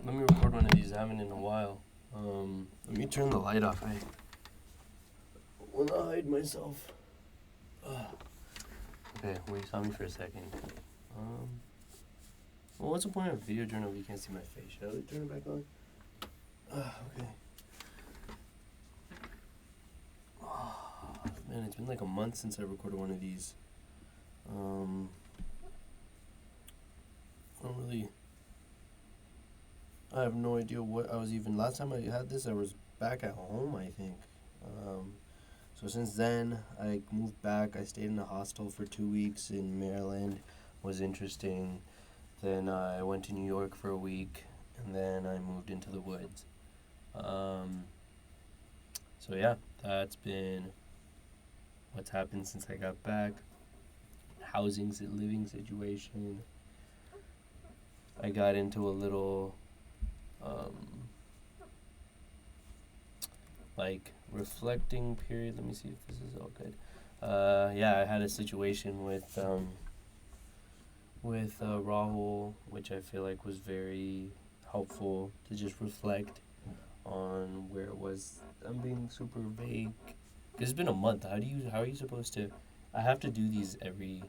Let me record one of these. I haven't in a while. Let me turn the light off. I will not hide myself. Okay, well, you saw me for a second. Well, what's the point of a video journal if you can't see my face? Should I turn it back on? Okay. Man, it's been like a month since I recorded one of these. I don't really... I have no idea what I was even... Last time I had this, I was back at home, I think. So since then, I moved back. I stayed in a hostel for 2 weeks in Maryland. Was interesting. Then I went to New York for a week, and then I moved into the woods. So yeah, that's been what's happened since I got back. Living situation. I got into a little reflecting period. Let me see if this is all good. Yeah, I had a situation with Rahul, which I feel like was very helpful to just reflect on where it was. I'm being super vague because it's been a month. How are you supposed to? I have to do these every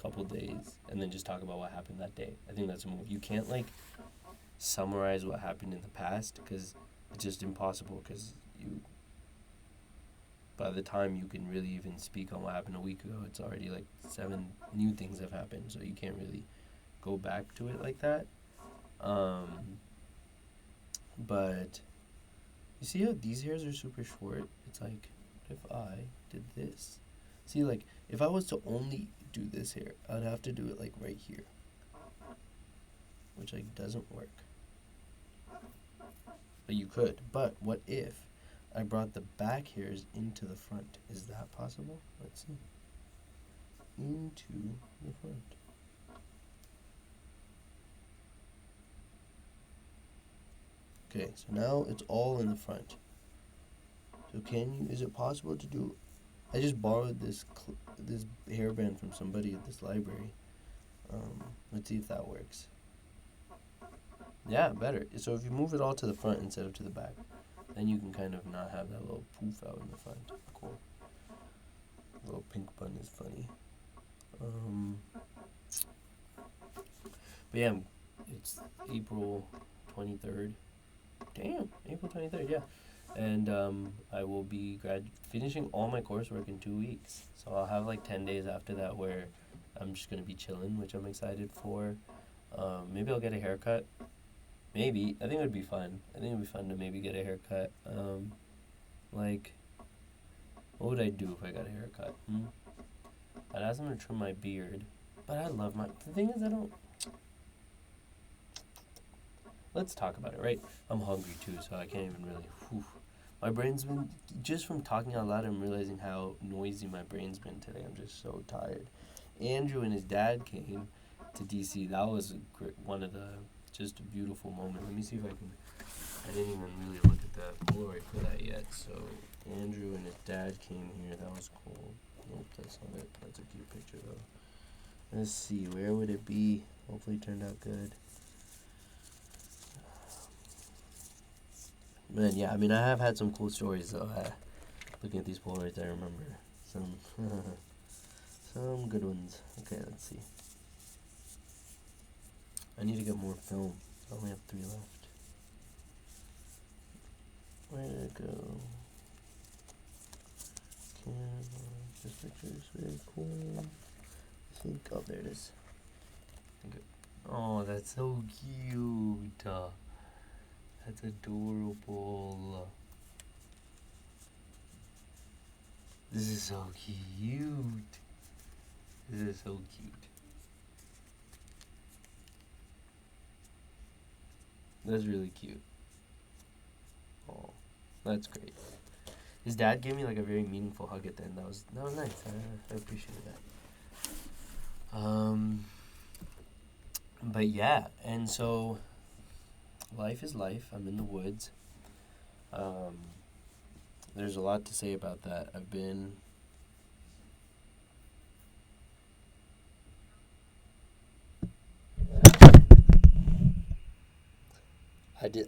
couple days and then just talk about what happened that day. I think that's a move. You can't summarize what happened in the past because it's just impossible. Because by the time you can really even speak on what happened a week ago, it's already 7 new things have happened, so you can't really go back to it like that. But you see how these hairs are super short? It's like, if I did this. See, if I was to only do this hair, I'd have to do it right here, which doesn't work. But you could. But what if I brought the back hairs into the front? Is that possible? Let's see. Into the front. Okay, so now it's all in the front. So is it possible to do... I just borrowed this hairband from somebody at this library. Let's see if that works. Yeah, better. So if you move it all to the front instead of to the back, then you can kind of not have that little poof out in the front. Cool. The little pink bun is funny. But yeah, it's April 23rd. Damn, April 23rd, yeah. And I will be finishing all my coursework in 2 weeks. So I'll have 10 days after that where I'm just going to be chilling, which I'm excited for. Maybe I'll get a haircut. Maybe. I think it would be fun. I think it would be fun to maybe get a haircut. What would I do if I got a haircut? I'd ask them to trim my beard. But I love the thing is, I don't... Let's talk about it, right? I'm hungry too, so I can't even really... My brain's been... Just from talking out loud, I'm realizing how noisy my brain's been today. I'm just so tired. Andrew and his dad came to DC. That was one of the... Just a beautiful moment. Let me see if I can... I didn't even really look at the Polaroid for that yet. So, Andrew and his dad came here. That was cool. Nope, that's not it. That's a cute picture, though. Let's see. Where would it be? Hopefully it turned out good. Man, yeah, I mean, I have had some cool stories, though. Looking at these Polaroids, I remember some good ones. Okay, let's see. I need to get more film. I only have 3 left. Where did it go? This picture is very cool. I think, oh, there it is. Okay. Oh, that's so cute. That's adorable. This is so cute. This is so cute. That's really cute. Oh, that's great. His dad gave me a very meaningful hug at the end. That was nice. I appreciated that. But yeah, and so life is life. I'm in the woods. There's a lot to say about that. I've been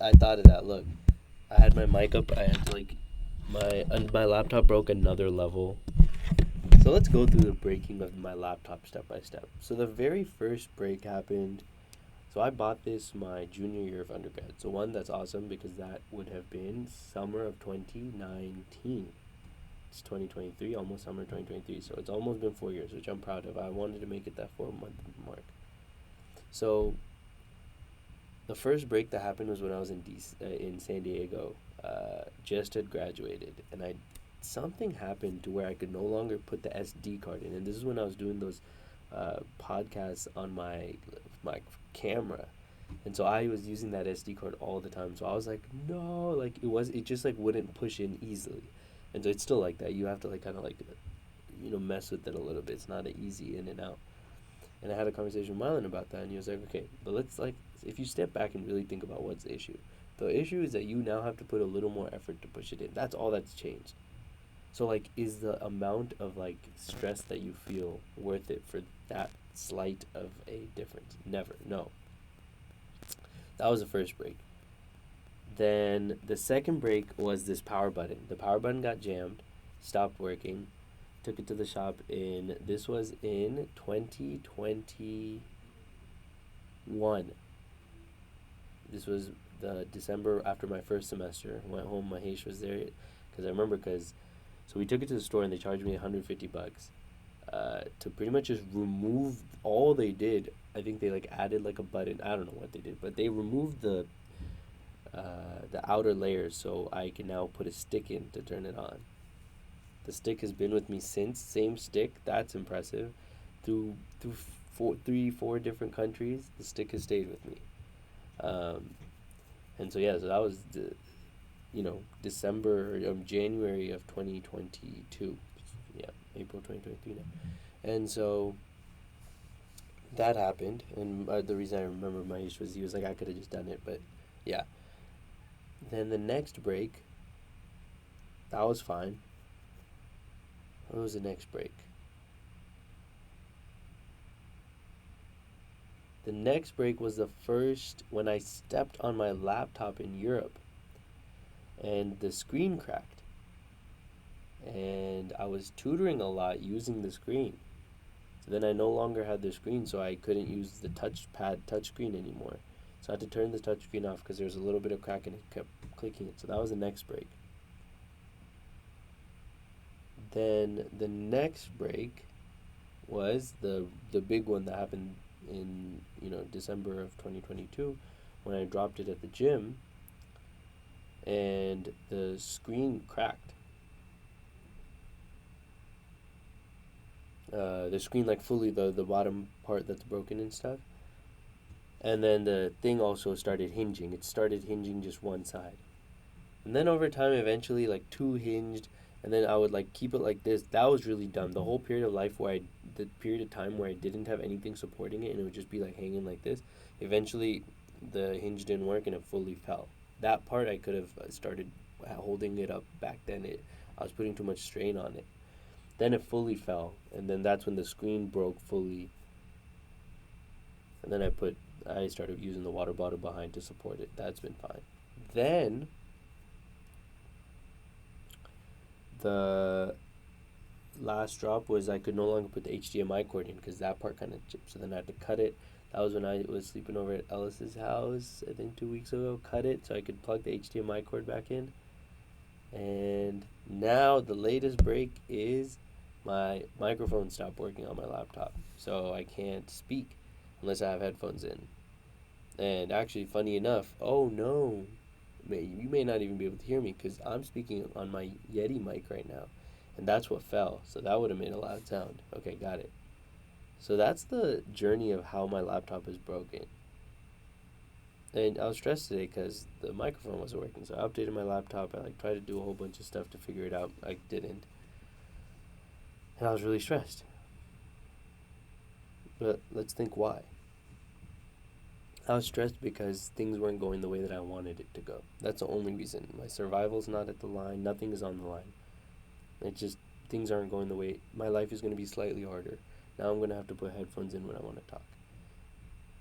I thought of that. Look, I had my mic up. I had to like my laptop broke another level. So let's go through the breaking of my laptop step by step. So the very first break happened. So I bought this my junior year of undergrad. So one, that's awesome because that would have been summer of 2019. It's 2023, almost summer 2023. So it's almost been 4 years, which I'm proud of. I wanted to make it that 4 month mark. So the first break that happened was when I was in San Diego. Just had graduated, and I something happened to where I could no longer put the SD card in, and this is when I was doing those podcasts on my camera, and so I was using that SD card all the time. So I was like, no, like it just like wouldn't push in easily, and so it's still like that. You have to like kind of like mess with it a little bit. It's not an easy in and out. And I had a conversation with Mylan about that, and he was like, okay, but let's like, if you step back and really think about what's the issue. The issue is that you now have to put a little more effort to push it in. That's all that's changed. So like, is the amount of like stress that you feel worth it for that slight of a difference? Never. No. That was the first break. Then the second break was this power button. The power button got jammed, stopped working. Took it to the shop this was in 2021. This was the December after my first semester. Went home, Mahesh was there, so we took it to the store and they charged me $150 to pretty much just remove. All they did, I think they like added like a button. I don't know what they did, but they removed the outer layers so I can now put a stick in to turn it on. The stick has been with me since. Same stick. That's impressive. Through 4 different countries, the stick has stayed with me. And so yeah, so that was January of 2022. Yeah, April 2023 now. And so that happened, and the reason I remember Mahesh was he was like, I could have just done it, but yeah. Then the next break, that was fine. What was the next break? The next break was the first when I stepped on my laptop in Europe and the screen cracked. And I was tutoring a lot using the screen. So then I no longer had the screen, so I couldn't use the touchscreen anymore. So I had to turn the touchscreen off because there was a little bit of crack and it kept clicking it. So that was the next break. Then the next break was the big one that happened in December of 2022 when I dropped it at the gym and the screen cracked. The screen like fully the bottom part that's broken and stuff. And then the thing also started hinging. It started hinging just one side. And then over time eventually like 2 hinged. And then I would like keep it like this. That was really dumb. The whole period of time where I didn't have anything supporting it and it would just be like hanging like this. Eventually, the hinge didn't work and it fully fell. That part I could have started holding it up back then. I was putting too much strain on it. Then it fully fell, and then that's when the screen broke fully. And then I started using the water bottle behind to support it. That's been fine. Then the last drop was I could no longer put the HDMI cord in because that part kind of chipped. So then I had to cut it. That was when I was sleeping over at Ellis's house, I think 2 weeks ago. Cut it so I could plug the HDMI cord back in. And now the latest break is my microphone stopped working on my laptop. So I can't speak unless I have headphones in. And actually, funny enough, oh no, you may not even be able to hear me because I'm speaking on my Yeti mic right now. And that's what fell. So that would have made a loud sound. Okay, got it. So that's the journey of how my laptop is broken. And I was stressed today because the microphone wasn't working. So I updated my laptop. I tried to do a whole bunch of stuff to figure it out. I didn't. And I was really stressed. But let's think why. I was stressed because things weren't going the way that I wanted it to go. That's the only reason. My survival's not at the line. Nothing is on the line. It's just things aren't going the way. My life is going to be slightly harder. Now I'm going to have to put headphones in when I want to talk.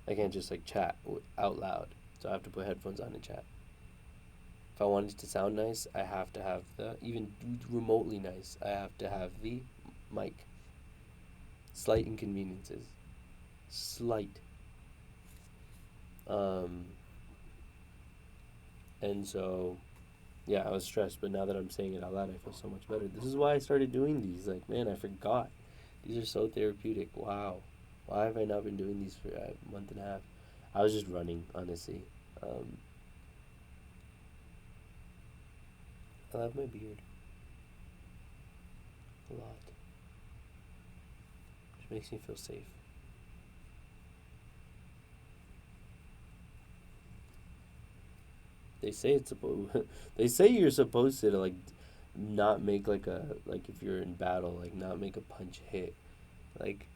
I can't just chat out loud. So I have to put headphones on and chat. If I want it to sound nice, I have to have even remotely nice, I have to have the mic. Slight inconveniences. Slight. Um, and so, yeah, I was stressed, but now that I'm saying it out loud, I feel so much better. This is why I started doing these. Like, man, I forgot. These are so therapeutic. Wow. Why have I not been doing these for a month and a half? I was just running, honestly. Um, I love my beard a lot. It makes me feel safe. They say it's supposed. They say you're supposed to like not make like if you're in battle, like not make a punch hit like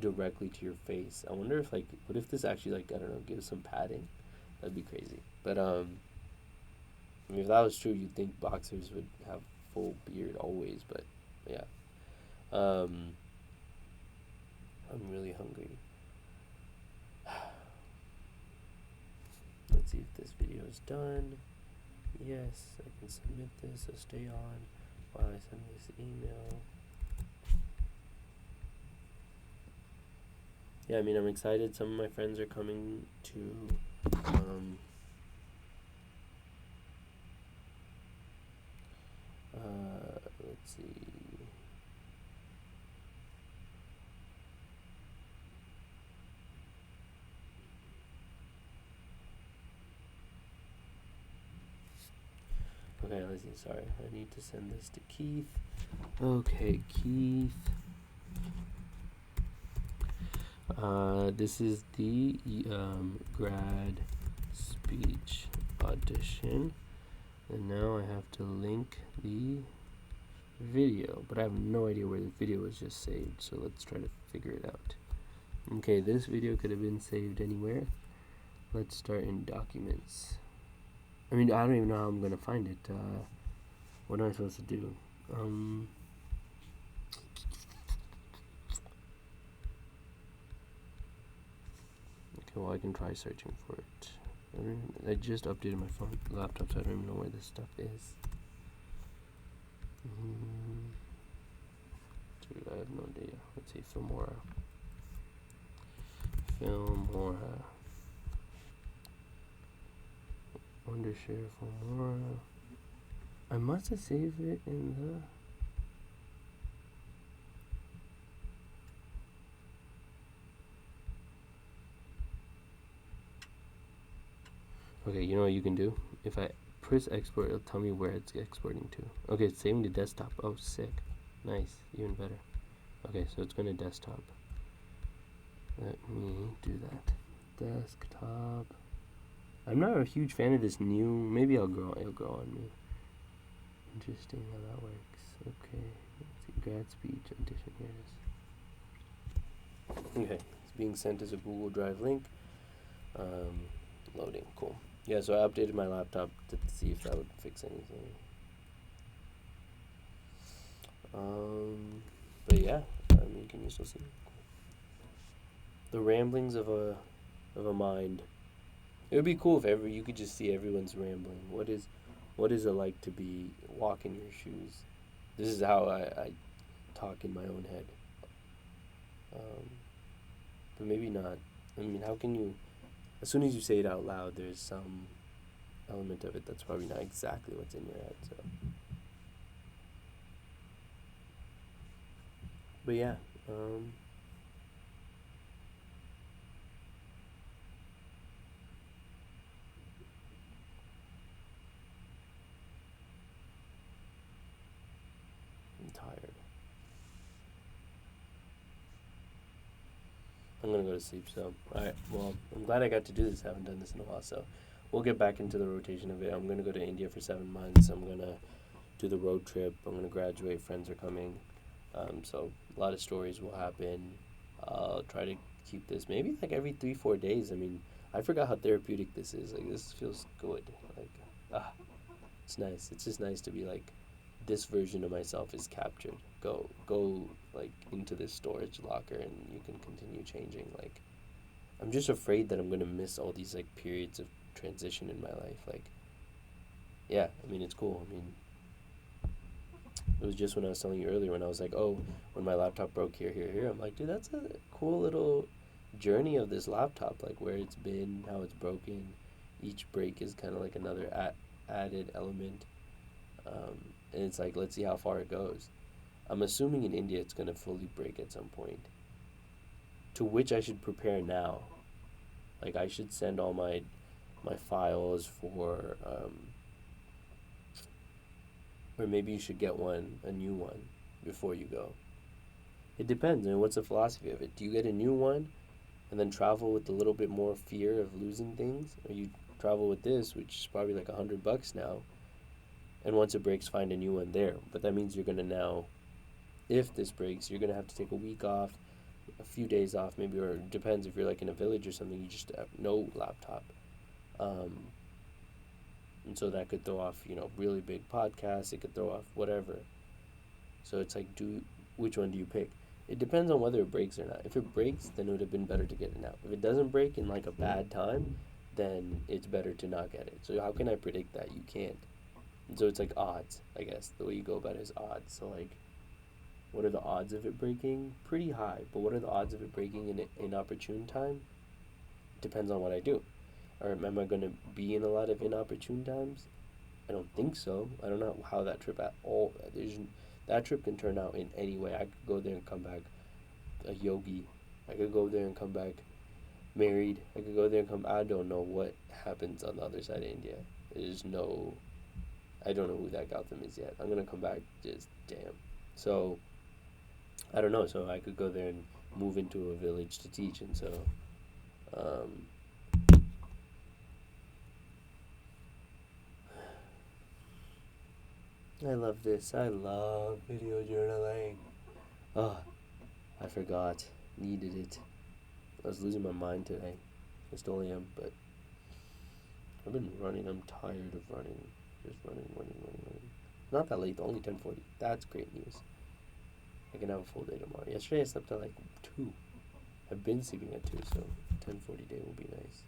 directly to your face. I wonder if like what if this actually like I don't know gives some padding. That'd be crazy. But I mean, if that was true, you'd think boxers would have full beard always. But yeah, um, I'm really hungry. Let's see if this video is done. Yes, I can submit this, so stay on while I send this email. Yeah, I mean, I'm excited. Some of my friends are coming to, let's see. Okay, let's see. Sorry, I need to send this to Keith. Okay, Keith. This is the grad speech audition, and now I have to link the video, but I have no idea where the video was just saved, so let's try to figure it out. Okay, this video could have been saved anywhere. Let's start in documents. I mean, I don't even know how I'm gonna find it. What am I supposed to do? Okay, well, I can try searching for it. I just updated my laptop, so I don't even know where this stuff is. Dude, I have no idea. Let's see, Filmora. Wondershare Filmora. I must have saved it in the... Okay, you know what you can do? If I press export, it'll tell me where it's exporting to. Okay, it's saving to desktop. Oh, sick. Nice. Even better. Okay, so it's going to desktop. Let me do that. Desktop. I'm not a huge fan of this new. Maybe it'll grow on me. Interesting how that works. Okay. Let's see. Grad speech audition. Here it is. Okay. It's being sent as a Google Drive link. Loading. Cool. Yeah, so I updated my laptop to see if that would fix anything. But yeah, I mean, can you still see? The ramblings of a mind. It would be cool if you could just see everyone's rambling. What is it like to be walk in your shoes? This is how I talk in my own head. But maybe not. I mean, how can you? As soon as you say it out loud, there's some element of it that's probably not exactly what's in your head. So, but yeah, I'm tired. I'm gonna go to sleep. So, alright. Well, I'm glad I got to do this. I haven't done this in a while, so we'll get back into the rotation of it. I'm gonna go to India for 7 months. I'm gonna do the road trip. I'm gonna graduate. Friends are coming. So a lot of stories will happen. I'll try to keep this maybe like every 3-4 days. I mean, I forgot how therapeutic this is. Like, this feels good. Like, it's nice. It's just nice to be like, this version of myself is captured. Go like into this storage locker and you can continue changing. Like, I'm just afraid that I'm gonna miss all these like periods of transition in my life. Like, yeah, I mean, it's cool. I mean, it was just when I was telling you earlier when I was like, oh, when my laptop broke here. I'm like, dude, that's a cool little journey of this laptop, like where it's been, how it's broken. Each break is kind of like another added element. And it's like, let's see how far it goes. I'm assuming in India it's going to fully break at some point, to which I should prepare now. Like, I should send all my files for, or maybe you should get a new one, before you go. It depends. I mean, what's the philosophy of it? Do you get a new one and then travel with a little bit more fear of losing things, or you travel with this, which is probably like $100 now, and once it breaks, find a new one there. But that means you're gonna now, if this breaks, you're gonna have to take a week off, a few days off, maybe, or it depends if you're like in a village or something. You just have no laptop, and so that could throw off, really big podcasts. It could throw off whatever. So it's like, which one do you pick? It depends on whether it breaks or not. If it breaks, then it would have been better to get it now. If it doesn't break in like a bad time, then it's better to not get it. So how can I predict that? You can't. And so it's like odds, I guess. The way you go about it is odds. So like, what are the odds of it breaking? Pretty high. But what are the odds of it breaking in an inopportune time? Depends on what I do. Or am I going to be in a lot of inopportune times? I don't think so. I don't know how that trip at all. That trip can turn out in any way. I could go there and come back a yogi. I could go there and come back married. I could go there and come. I don't know what happens on the other side of India. There's no. I don't know who that Gautam is yet. I'm gonna come back just damn. So I don't know. So I could go there and move into a village to teach, and so. I love this. I love video journaling. Oh, I forgot. Needed it. I was losing my mind today. I still am, but I've been running. I'm tired of running. Just running. Not that late, only 10:40. That's great news. I can have a full day tomorrow. Yesterday I slept at like 2. I've been sleeping at 2, so 10:40 day will be nice.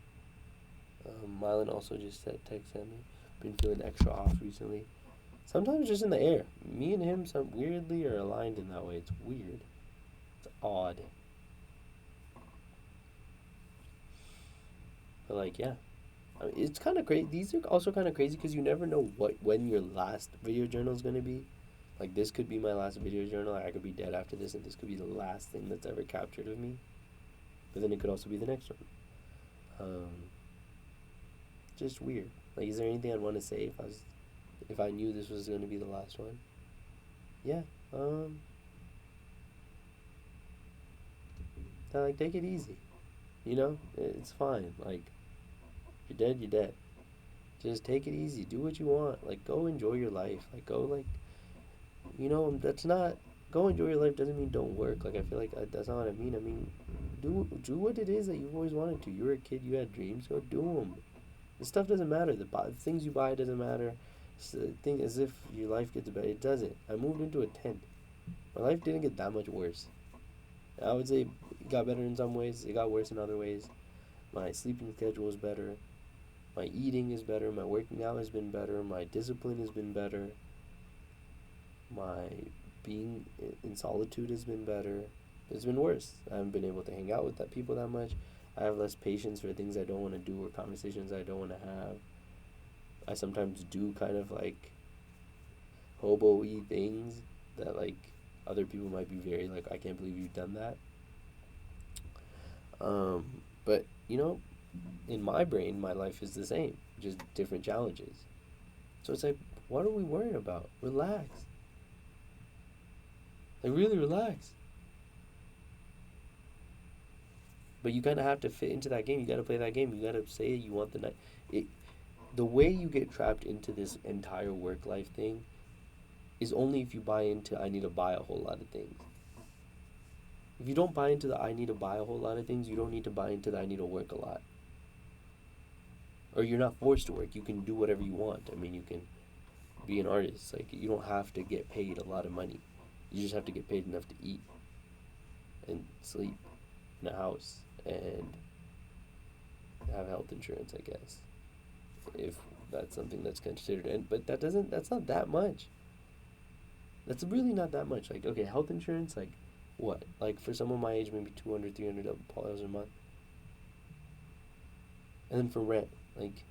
Mylan also just texted me. Been feeling extra off recently. Sometimes just in the air. Me and him weirdly are aligned in that way. It's weird. It's odd. But like, yeah. I mean, it's kind of crazy. These are also kind of crazy because you never know when your last video journal is going to be. Like, this could be my last video journal. I could be dead after this, and this could be the last thing that's ever captured of me. But then it could also be the next one. Just weird. Like, is there anything I'd want to say if I knew this was going to be the last one? Yeah. Like, take it easy. It's fine. Like, you're dead, you're dead. Just take it easy. Do what you want. Like, go enjoy your life. Like, go, like, that's not, go enjoy your life doesn't mean don't work. Like, I feel like that's not what I mean. I mean, do what it is that you've always wanted to. You were a kid, you had dreams, go do them. The stuff doesn't matter. The things you buy doesn't matter. Think as if your life gets better. It doesn't. I moved into a tent. My life didn't get that much worse. I would say it got better in some ways. It got worse in other ways. My sleeping schedule is better. My eating is better. My working out has been better. My discipline has been better. My being in solitude has been better. It's been worse. I haven't been able to hang out with people that much. I have less patience for things I don't want to do or conversations I don't want to have. I sometimes do kind of like hobo-y things that like other people might be very like, I can't believe you've done that. But in my brain, my life is the same, just different challenges. So it's like, what are we worrying about? Relax. Like, really relax. But you kind of have to fit into that game. You got to play that game. You got to say you want the night. The way you get trapped into this entire work life thing is only if you buy into I need to buy a whole lot of things. If you don't buy into the I need to buy a whole lot of things, you don't need to buy into the I need to work a lot. Or you're not forced to work. You can do whatever you want. I mean, you can be an artist. Like, you don't have to get paid a lot of money. You just have to get paid enough to eat and sleep in a house and have health insurance, I guess. if that's something that's considered. And but that's not that much. That's really not that much. Like, okay, health insurance, like, what? Like, for someone my age, maybe $200, $300 a month. And then for rent, like,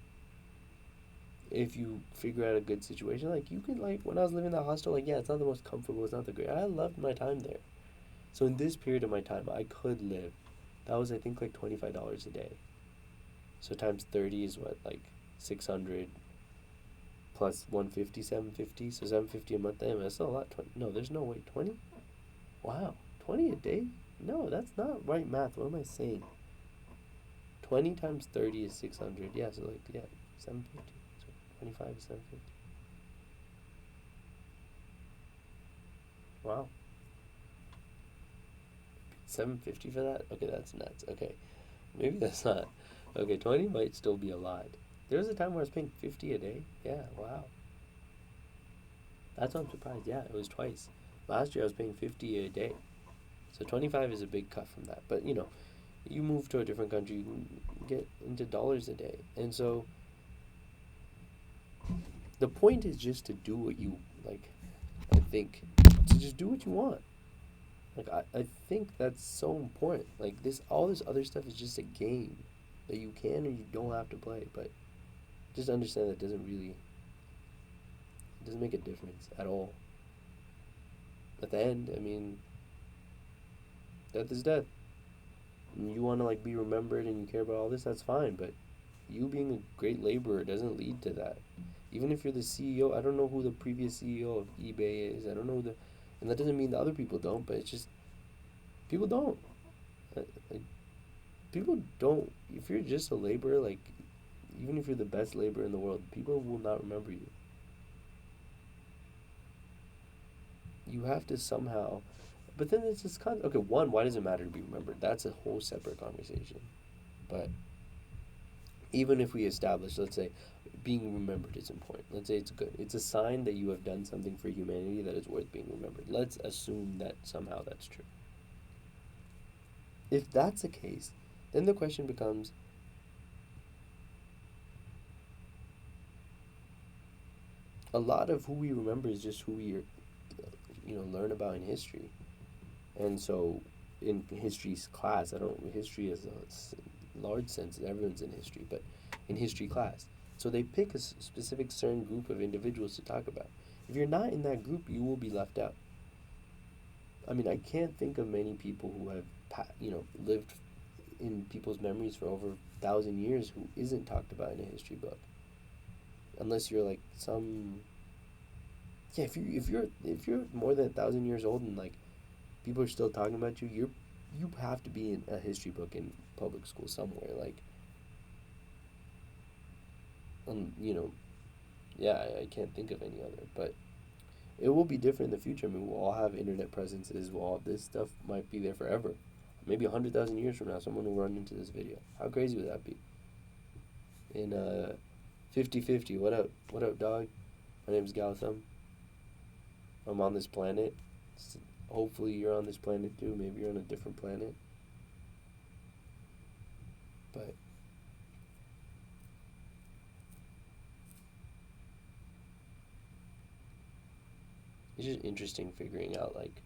if you figure out a good situation, like, you could, like, when I was living in that hostel, like, yeah, it's not the most comfortable, it's not the great. I loved my time there. So in this period of my time, I could live. That was, I think, like, $25 a day. So times 30 is what, like, 600 plus 150, 750. So 750 a month. Damn, that's a lot. 20. No, there's no way. 20? Wow. 20 a day? No, that's not right math. What am I saying? 20 times 30 is 600. Yeah, so like, yeah, 750. So 25 is 750. Wow. 750 for that? Okay, that's nuts. Okay. Maybe that's not. Okay, 20 might still be a lot. There was a time where I was paying 50 a day. Yeah, wow. That's why I'm surprised. Yeah, it was twice. Last year I was paying 50 a day. So 25 is a big cut from that. But, you move to a different country, you can get into dollars a day. And so the point is just to do what you like, I think. To just do what you want. Like I think that's so important. Like all this other stuff is just a game that you can or you don't have to play, but just understand that it doesn't make a difference at all. At the end, I mean, death is death. And you want to like be remembered and you care about all this, that's fine, but you being a great laborer doesn't lead to that. Even if you're the CEO, I don't know who the previous CEO of eBay is. I don't know and that doesn't mean the other people don't, but it's just people don't. Like people don't. If you're just a laborer, like even if you're the best laborer in the world, people will not remember you. You have to somehow. But then it's just okay. One, why does it matter to be remembered? That's a whole separate conversation. But even if we establish, let's say, being remembered is important. Let's say it's good. It's a sign that you have done something for humanity that is worth being remembered. Let's assume that somehow that's true. If that's the case, then the question becomes, a lot of who we remember is just who we learn about in history. And so in history's class, history is a large sense, everyone's in history, but in history class. So they pick a specific certain group of individuals to talk about. If you're not in that group, you will be left out. I mean, I can't think of many people who have, lived in people's memories for over 1,000 years who isn't talked about in a history book. Unless you're like if you're more than 1,000 years old and like people are still talking about you, you have to be in a history book in public school somewhere. Like, yeah, I can't think of any other, but it will be different in the future. I mean, we'll all have internet presences. This stuff might be there forever. Maybe 100,000 years from now, someone will run into this video. How crazy would that be? In 50/50, what up? What up, dog? My name's Gautam. I'm on this planet. Hopefully you're on this planet too. Maybe you're on a different planet. But it's just interesting figuring out, like,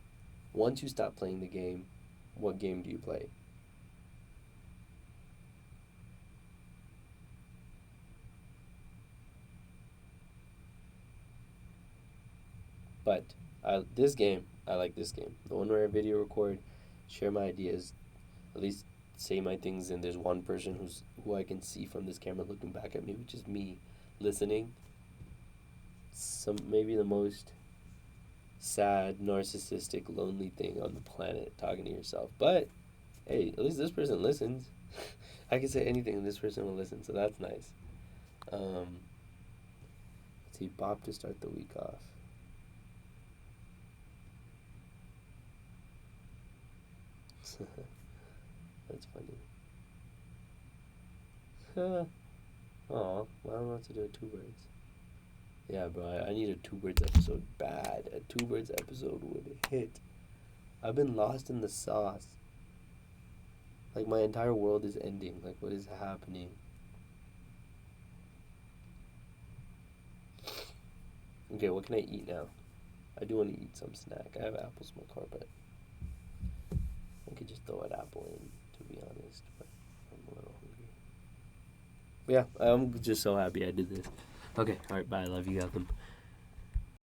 once you stop playing the game, what game do you play? But this game, I like this game. The one where I video record, share my ideas, at least say my things, and there's one person who I can see from this camera looking back at me, which is me listening. Maybe the most sad, narcissistic, lonely thing on the planet, talking to yourself. But hey, at least this person listens. I can say anything and this person will listen, so that's nice. Let's see, Bob to start the week off. That's funny. Aw, why don't I have to do a two birds? Yeah, bro, I need a two birds episode bad. A two birds episode would hit. I've been lost in the sauce. Like, my entire world is ending. Like, what is happening? Okay, what can I eat now? I do want to eat some snack. I have apples in my car, but I could just throw an apple in, to be honest. But I'm a little hungry. But yeah, I'm just so happy I did this. Okay, alright, bye. I love you, Malcolm.